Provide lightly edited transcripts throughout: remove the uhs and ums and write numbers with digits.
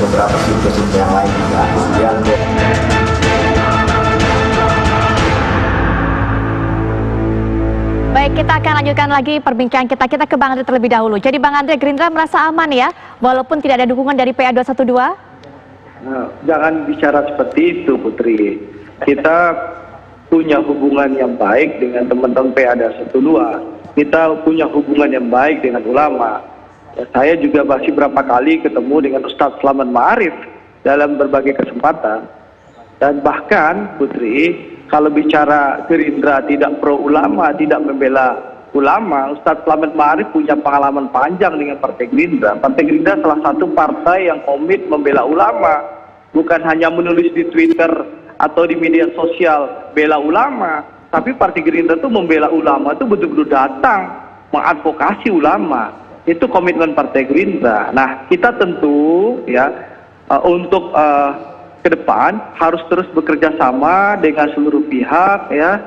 beberapa survei yang lain juga. Kemudian baik, kita akan lanjutkan lagi perbincangan kita. Kita ke Bang Andre terlebih dahulu. Jadi Bang Andre, Gerindra merasa aman ya, walaupun tidak ada dukungan dari PA 212? Nah, jangan bicara seperti itu, Putri. Kita punya hubungan yang baik dengan teman-teman PA 212. Kita punya hubungan yang baik dengan ulama. Ya, saya juga masih berapa kali ketemu dengan Ustadz Slamet Ma'arif dalam berbagai kesempatan. Dan bahkan, Putri, kalau bicara Gerindra tidak pro ulama, tidak membela ulama, Ustadz Slamet Ma'arif punya pengalaman panjang dengan Partai Gerindra. Partai Gerindra salah satu partai yang komit membela ulama, bukan hanya menulis di Twitter atau di media sosial bela ulama, tapi Partai Gerindra itu membela ulama itu betul-betul datang mengadvokasi ulama. Itu komitmen Partai Gerindra. Nah, kita tentu ya untuk ke depan harus terus bekerja sama dengan seluruh pihak ya,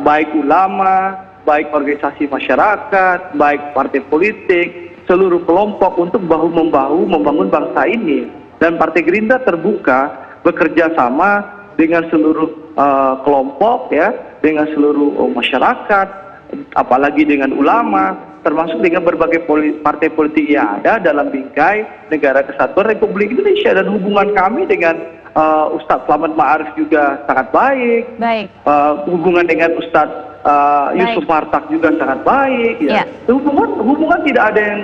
baik ulama, baik organisasi masyarakat, baik partai politik, seluruh kelompok untuk bahu-membahu membangun bangsa ini. Dan Partai Gerindra terbuka bekerja sama dengan seluruh kelompok ya, dengan seluruh masyarakat, apalagi dengan ulama, termasuk dengan berbagai partai politik yang ada dalam bingkai Negara Kesatuan Republik Indonesia. Dan hubungan kami dengan Ustadz Slamet Ma'arif juga sangat baik. Hubungan dengan Ustadz Yusuf Martak juga sangat baik. Ya. Hubungan tidak ada yang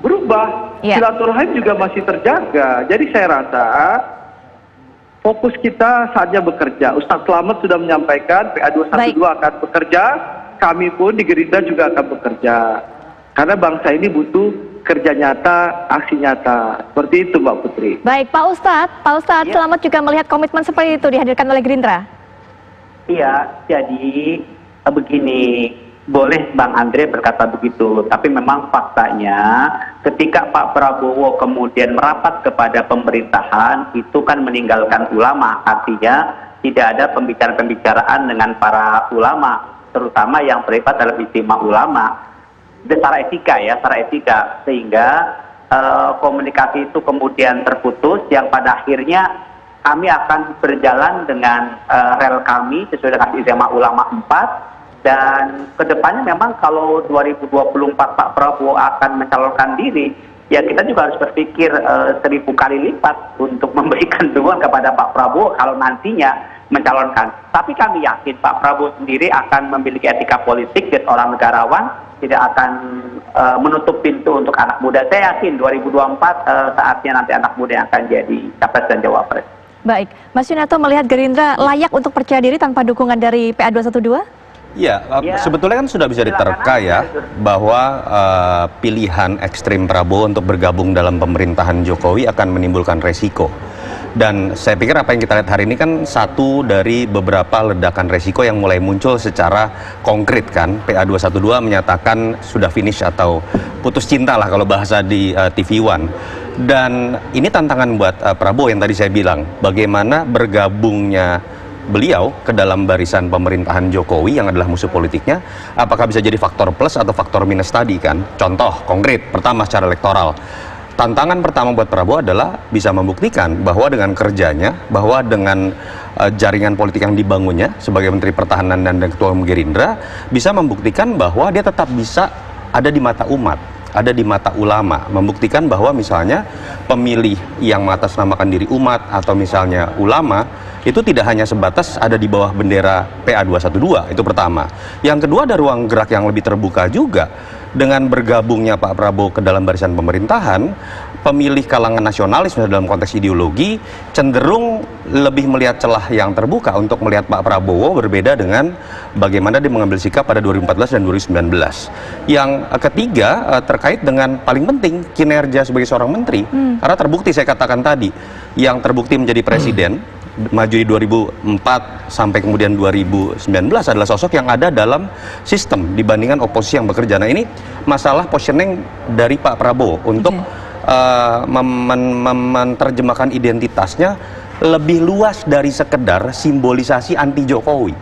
berubah. Silaturahim juga masih terjaga. Jadi saya rasa fokus kita saatnya bekerja. Ustadz Slamet sudah menyampaikan PA 212 akan bekerja. Kami pun di Gerindra juga akan bekerja. Karena bangsa ini butuh kerja nyata, aksi nyata. Seperti itu, Mbak Putri. Baik, Pak Ustadz Slamet juga melihat komitmen seperti itu dihadirkan oleh Gerindra. Iya, jadi begini, boleh Bang Andre berkata begitu, tapi memang faktanya ketika Pak Prabowo kemudian merapat kepada pemerintahan, itu kan meninggalkan ulama. Artinya tidak ada pembicaraan-pembicaraan dengan para ulama, terutama yang terlibat dalam istimewa ulama, secara etika ya, sehingga komunikasi itu kemudian terputus, yang pada akhirnya kami akan berjalan dengan rel kami sesuai dengan istimewa ulama 4, dan kedepannya memang kalau 2024 Pak Prabowo akan mencalonkan diri, ya kita juga harus berpikir 1000 kali lipat untuk memberikan dukungan kepada Pak Prabowo kalau nantinya mencalonkan. Tapi kami yakin Pak Prabowo sendiri akan memiliki etika politik dan orang negarawan, tidak akan menutup pintu untuk anak muda. Saya yakin 2024 saatnya nanti anak muda yang akan jadi capres dan cawapres. Baik, Mas Yunarto melihat Gerindra layak untuk percaya diri tanpa dukungan dari PA 212? Ya, sebetulnya kan sudah bisa diterka ya bahwa pilihan ekstrim Prabowo untuk bergabung dalam pemerintahan Jokowi akan menimbulkan resiko. Dan saya pikir apa yang kita lihat hari ini kan satu dari beberapa ledakan resiko yang mulai muncul secara konkret kan. PA 212 menyatakan sudah finish atau putus cinta lah kalau bahasa di TV One. Dan ini tantangan buat Prabowo yang tadi saya bilang, bagaimana bergabungnya beliau ke dalam barisan pemerintahan Jokowi yang adalah musuh politiknya, apakah bisa jadi faktor plus atau faktor minus tadi kan. Contoh konkret, pertama secara elektoral. Tantangan pertama buat Prabowo adalah bisa membuktikan bahwa dengan kerjanya, bahwa dengan jaringan politik yang dibangunnya sebagai Menteri Pertahanan dan Ketua Umum Gerindra, bisa membuktikan bahwa dia tetap bisa ada di mata umat, ada di mata ulama, membuktikan bahwa misalnya pemilih yang mengatasnamakan diri umat atau misalnya ulama, itu tidak hanya sebatas ada di bawah bendera PA 212, itu pertama. Yang kedua, ada ruang gerak yang lebih terbuka juga. Dengan bergabungnya Pak Prabowo ke dalam barisan pemerintahan, pemilih kalangan nasionalis dalam konteks ideologi cenderung lebih melihat celah yang terbuka untuk melihat Pak Prabowo, berbeda dengan bagaimana dia mengambil sikap pada 2014 dan 2019. Yang ketiga, terkait dengan paling penting kinerja sebagai seorang menteri. Karena terbukti, saya katakan tadi, yang terbukti menjadi presiden maju di 2004 sampai kemudian 2019 adalah sosok yang ada dalam sistem dibandingkan oposisi yang bekerja. Nah, ini masalah positioning dari Pak Prabowo untuk menerjemahkan identitasnya lebih luas dari sekedar simbolisasi anti Jokowi.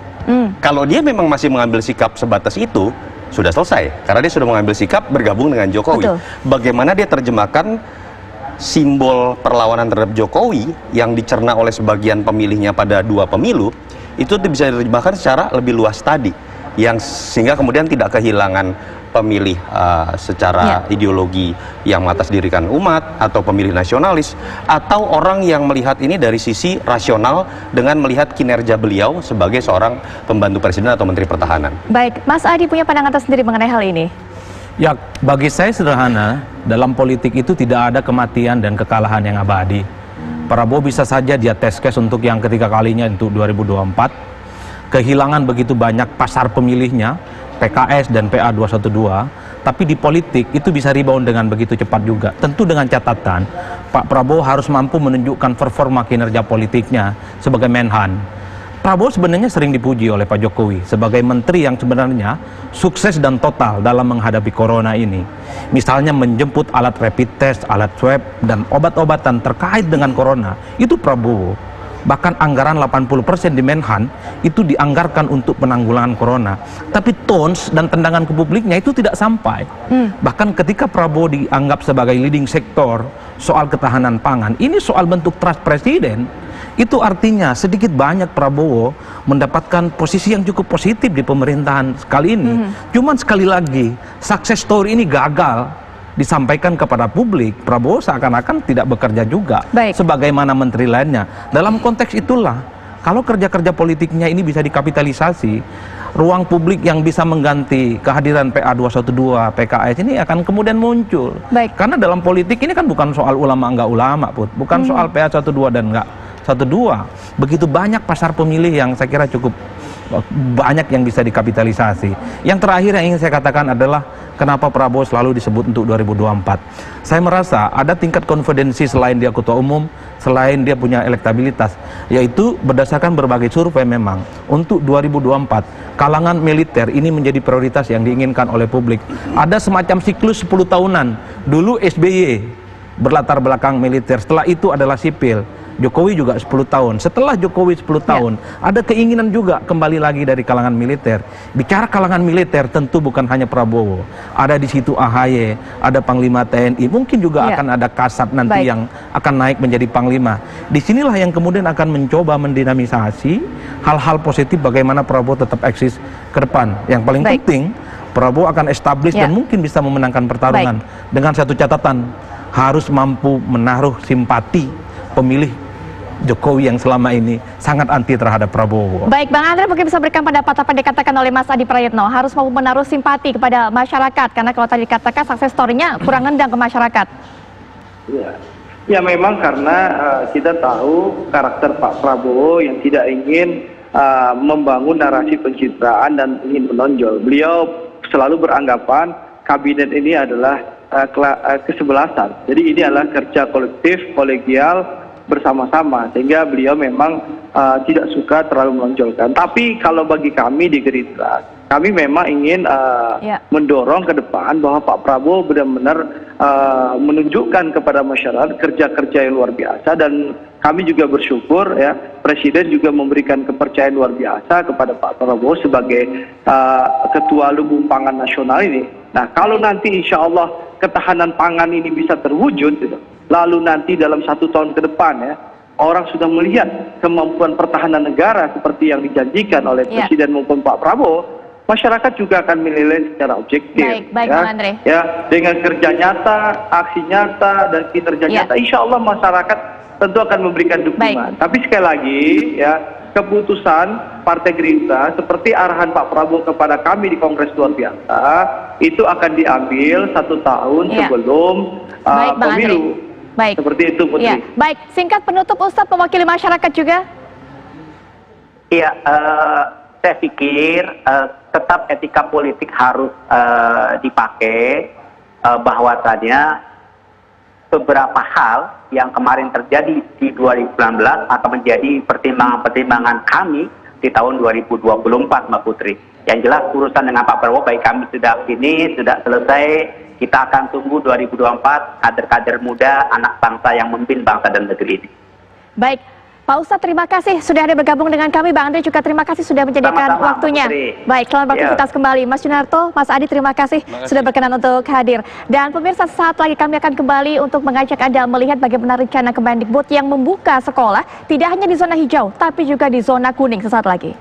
Kalau dia memang masih mengambil sikap sebatas itu, sudah selesai, karena dia sudah mengambil sikap bergabung dengan Jokowi. Bagaimana dia terjemahkan simbol perlawanan terhadap Jokowi yang dicerna oleh sebagian pemilihnya pada 2 pemilu itu bisa diterjemahkan secara lebih luas tadi, yang sehingga kemudian tidak kehilangan pemilih secara ideologi yang mengatasdirikan umat atau pemilih nasionalis, atau orang yang melihat ini dari sisi rasional dengan melihat kinerja beliau sebagai seorang pembantu presiden atau menteri pertahanan. Baik, Mas Adi punya pandangan tersendiri mengenai hal ini? Ya, bagi saya sederhana, dalam politik itu tidak ada kematian dan kekalahan yang abadi. Prabowo bisa saja dia test case untuk yang ketiga kalinya untuk 2024, kehilangan begitu banyak pasar pemilihnya, PKS dan PA212, tapi di politik itu bisa rebound dengan begitu cepat juga. Tentu dengan catatan, Pak Prabowo harus mampu menunjukkan performa kinerja politiknya sebagai Menhan. Prabowo sebenarnya sering dipuji oleh Pak Jokowi sebagai menteri yang sebenarnya sukses dan total dalam menghadapi corona ini. Misalnya menjemput alat rapid test, alat swab, dan obat-obatan terkait dengan corona, itu Prabowo. Bahkan anggaran 80% di Menhan itu dianggarkan untuk penanggulangan corona. Tapi tons dan tendangan ke publiknya itu tidak sampai. Bahkan ketika Prabowo dianggap sebagai leading sektor soal ketahanan pangan, ini soal bentuk trust presiden. Itu artinya sedikit banyak Prabowo mendapatkan posisi yang cukup positif di pemerintahan kali ini. Cuman sekali lagi, success story ini gagal disampaikan kepada publik. Prabowo seakan-akan tidak bekerja juga sebagaimana menteri lainnya. Dalam konteks itulah, kalau kerja-kerja politiknya ini bisa dikapitalisasi, ruang publik yang bisa mengganti kehadiran PA212, PKS ini akan kemudian muncul. Karena dalam politik ini kan bukan soal ulama enggak ulama, bukan soal PA12 dan enggak 12. Begitu banyak pasar pemilih yang saya kira cukup banyak yang bisa dikapitalisasi. Yang terakhir yang ingin saya katakan adalah kenapa Prabowo selalu disebut untuk 2024. Saya merasa ada tingkat konfidensi selain dia ketua umum, selain dia punya elektabilitas, yaitu berdasarkan berbagai survei memang untuk 2024 kalangan militer ini menjadi prioritas yang diinginkan oleh publik. Ada semacam siklus 10 tahunan. Dulu SBY berlatar belakang militer, setelah itu adalah sipil. Jokowi juga 10 tahun. Setelah Jokowi 10 tahun, ada keinginan juga kembali lagi dari kalangan militer. Bicara kalangan militer tentu bukan hanya Prabowo. Ada di situ AHY, ada Panglima TNI, mungkin juga akan ada Kasat nanti yang akan naik menjadi Panglima. Disinilah yang kemudian akan mencoba mendinamisasi hal-hal positif bagaimana Prabowo tetap eksis ke depan. Yang paling penting, Prabowo akan establish dan mungkin bisa memenangkan pertarungan. Dengan satu catatan, harus mampu menaruh simpati pemilih Jokowi yang selama ini sangat anti terhadap Prabowo. Baik, Bang Andre mungkin bisa berikan pendapat apa yang dikatakan oleh Mas Adi Prayitno, harus mau menaruh simpati kepada masyarakat, karena kalau tadi dikatakan sukses story-nya kurang nendang ke masyarakat. Ya memang karena kita tahu karakter Pak Prabowo yang tidak ingin membangun narasi pencitraan dan ingin menonjol. Beliau selalu beranggapan kabinet ini adalah kesebelasan. Jadi ini adalah kerja kolektif, kolegial, bersama-sama, sehingga beliau memang tidak suka terlalu menonjolkan. Tapi kalau bagi kami di Gerindra, kami memang ingin mendorong ke depan bahwa Pak Prabowo benar-benar menunjukkan kepada masyarakat kerja-kerja yang luar biasa, dan kami juga bersyukur ya Presiden juga memberikan kepercayaan luar biasa kepada Pak Prabowo sebagai Ketua Lumbung Pangan Nasional ini. Nah, kalau nanti insya Allah ketahanan pangan ini bisa terwujud, gitu, lalu nanti dalam 1 tahun ke depan ya, orang sudah melihat kemampuan pertahanan negara seperti yang dijanjikan oleh Presiden maupun Pak Prabowo, masyarakat juga akan menilai secara objektif. Baik, ya, Bang Andre. Ya, dengan kerja nyata, aksi nyata, dan kinerja nyata, insya Allah masyarakat tentu akan memberikan dukungan. Tapi sekali lagi, ya, keputusan Partai Gerindra seperti arahan Pak Prabowo kepada kami di Kongres luar biasa itu akan diambil 1 tahun sebelum pemilu. Baik. Seperti itu, Putri. Ya. Baik, singkat penutup Ustadz mewakili masyarakat juga. Iya, saya pikir tetap etika politik harus dipakai, bahwasannya beberapa hal yang kemarin terjadi di 2019 akan menjadi pertimbangan-pertimbangan kami di tahun 2024, Mbak Putri. Yang jelas urusan dengan Pak Prabowo baik kami sudah selesai. Kita akan tunggu 2024 kader-kader muda, anak bangsa yang memimpin bangsa dan negeri ini. Baik, Pak Ustadz, terima kasih sudah ada bergabung dengan kami. Bang Andre juga terima kasih sudah menyediakan Sama-sama, waktunya. Putri. Baik, selamat beraktivitas kembali. Mas Junarto, Mas Adi, terima kasih sudah berkenan untuk hadir. Dan pemirsa, saat lagi kami akan kembali untuk mengajak Anda melihat bagaimana rencana Kemendikbud yang membuka sekolah tidak hanya di zona hijau, tapi juga di zona kuning sesaat lagi.